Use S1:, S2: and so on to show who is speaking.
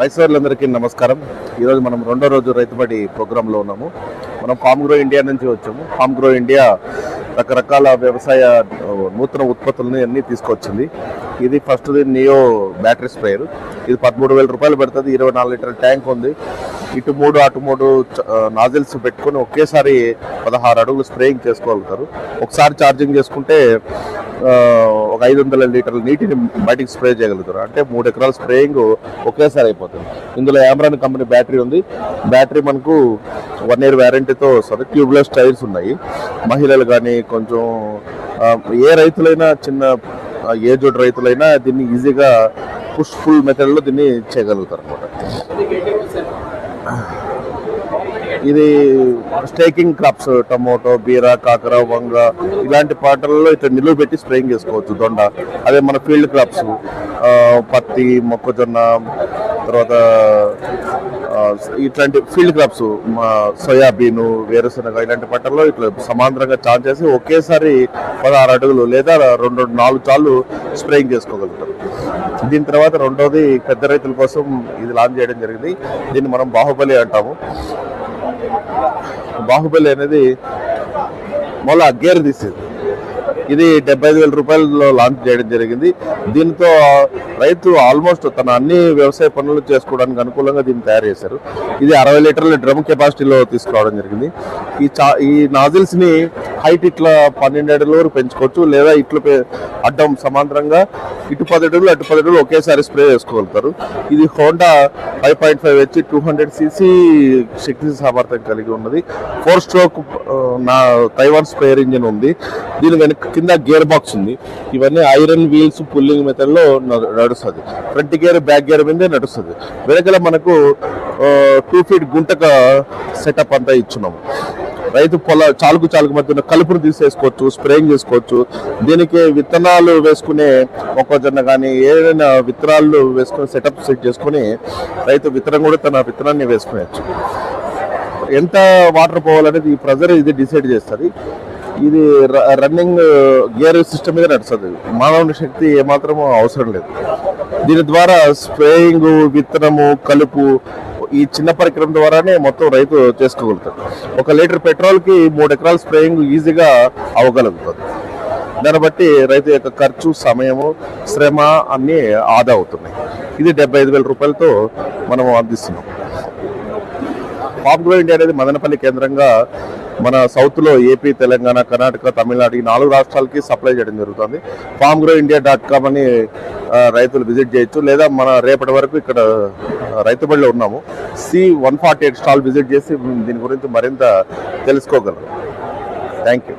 S1: రైతులందరికీ నమస్కారం. ఈరోజు మనం రెండో రోజు రైతుబడి ప్రోగ్రాంలో ఉన్నాము. మనం ఫార్మ్ గ్రో ఇండియా నుంచి వచ్చాము. ఫార్మ్ గ్రో ఇండియా రకరకాల వ్యవసాయ నూతన ఉత్పత్తులని అన్నీ తీసుకొచ్చింది. ఇది ఫస్ట్ది నియో బ్యాటరీ స్ప్రేయర్. ఇది 13,000 రూపాయలు పెడుతుంది. 24 లీటర్ల ట్యాంక్ ఉంది. ఇటు 3 అటు 3 నాజిల్స్ పెట్టుకొని ఒకేసారి 16 అడుగులు స్ప్రేయింగ్ చేసుకోగలుగుతారు. ఒకసారి ఛార్జింగ్ చేసుకుంటే ఒక 500 లీటర్ల నీటిని బయటికి స్ప్రే చేయగలుగుతారు. అంటే 3 ఎకరాల స్ప్రేయింగ్ ఒకేసారి అయిపోతుంది. ఇందులో యామ్రాన్ కంపెనీ బ్యాటరీ ఉంది. బ్యాటరీ మనకు 1 year వ్యారంటీతో వస్తుంది. ట్యూబ్లెస్ టైర్స్ ఉన్నాయి. మహిళలు కానీ కొంచెం ఏ రైతులైనా చిన్న ఏజ్డ్ రైతులైనా దీన్ని ఈజీగా పుష్ ఫుల్ మెథడ్లో దీన్ని చేయగలుగుతారు అనమాట. ఇది స్టేకింగ్ క్రాప్స్ టమోటో, బీర, కాకర, వంగ ఇలాంటి పంటలలో ఇట్లా నిలువ పెట్టి స్ప్రేయింగ్ చేసుకోవచ్చు. దొండ అదే మన ఫీల్డ్ క్రాప్స్ పత్తి, మొక్కజొన్న, తర్వాత ఇట్లాంటి ఫీల్డ్ క్రాప్స్ సోయాబీను, వేరుశనగ ఇలాంటి పంటల్లో ఇట్లా సమాంతరంగా ఛార్జ్ చేసి ఒకేసారి 16 అడుగులు లేదా 2-4 సార్లు స్ప్రేయింగ్ చేసుకోగలుగుతారు. దీని తర్వాత రెండోది పెద్ద రైతుల కోసం ఇది లాంచ్ చేయడం జరిగింది. దీన్ని మనం బాహుబలి అంటాము. బాహుబలి అనేది మళ్ళా గేర్ తీసేది. ఇది 75,000 రూపాయలలో లాంచ్ చేయడం జరిగింది. దీంతో రైతు ఆల్మోస్ట్ తన అన్ని వ్యవసాయ పనులు చేసుకోవడానికి అనుకూలంగా దీన్ని తయారు చేశారు. ఇది 60 లీటర్ల డ్రమ్ కెపాసిటీలో తీసుకురావడం జరిగింది. ఈ నాజిల్స్ ని హైట్ ఇట్లా 12 అడుగుల వరకు పెంచుకోవచ్చు, లేదా ఇట్లా అడ్డం సమాంతరంగా ఇటు 10 అడుగులు అటు 10 అడుగులు ఒకేసారి స్ప్రే చేసుకోగలుగుతారు. ఇది హోండా 5.5 హెచ్ 200 cc శక్తి సామర్థ్యం కలిగి ఉన్నది. 4 స్ట్రోక్ తైవాన్ స్ప్రేయర్ ఇంజిన్ ఉంది. దీని వెనక కింద గేర్ బాక్స్ ఉంది. ఇవన్నీ ఐరన్ వీల్స్ పుల్లింగ్ మెథడ్ లో నడుస్తుంది. ఫ్రంట్ గేర్ బ్యాక్ గేర్ మీదే నడుస్తుంది. వెనకల మనకు 2 feet గుంటక సెటప్ అంతా ఇచ్చున్నాము. రైతు చాలుకు మధ్య కలుపును తీసేసుకోవచ్చు, స్ప్రేయింగ్ చేసుకోవచ్చు. దీనికి విత్తనాలు వేసుకునే మొక్కజొన్న కానీ ఏదైనా విత్తనాలు వేసుకుని సెటప్ సెట్ చేసుకుని రైతు విత్తనం కూడా తన విత్తనాన్ని వేసుకునేచ్చు. ఎంత వాటర్ పోవాలనేది ఈ ప్రెజర్ ఇది డిసైడ్ చేస్తుంది. ఇది రన్నింగ్ గేర్ సిస్టమ్ మీద నడుస్తుంది. మానవుని శక్తి ఏమాత్రమూ అవసరం లేదు. దీని ద్వారా స్ప్రేయింగ్, విత్తనము, కలుపు ఈ చిన్న పరికరం ద్వారానే మొత్తం రైతు చేసుకోగలుగుతాడు. 1 లీటర్ పెట్రోల్కి 3 ఎకరాల స్ప్రేయింగ్ ఈజీగా అవ్వగలుగుతుంది. దాన్ని బట్టి రైతు యొక్క ఖర్చు, సమయము, శ్రమ అన్నీ ఆదా అవుతున్నాయి. ఇది 75,000 రూపాయలతో మనం అందిస్తున్నాం. ఫార్మ్ గ్రో ఇండియా అనేది మదనపల్లి కేంద్రంగా మన సౌత్లో ఏపీ, తెలంగాణ, కర్ణాటక, తమిళనాడు ఈ 4 రాష్ట్రాలకి సప్లై చేయడం జరుగుతుంది. farmgroindia.com అని రైతులు విజిట్ చేయొచ్చు, లేదా మన రేపటి వరకు ఇక్కడ రైతుబడిలో ఉన్నాము. C148 స్టాల్ విజిట్ చేసి దీని గురించి మరింత తెలుసుకోగలరు. Thank you.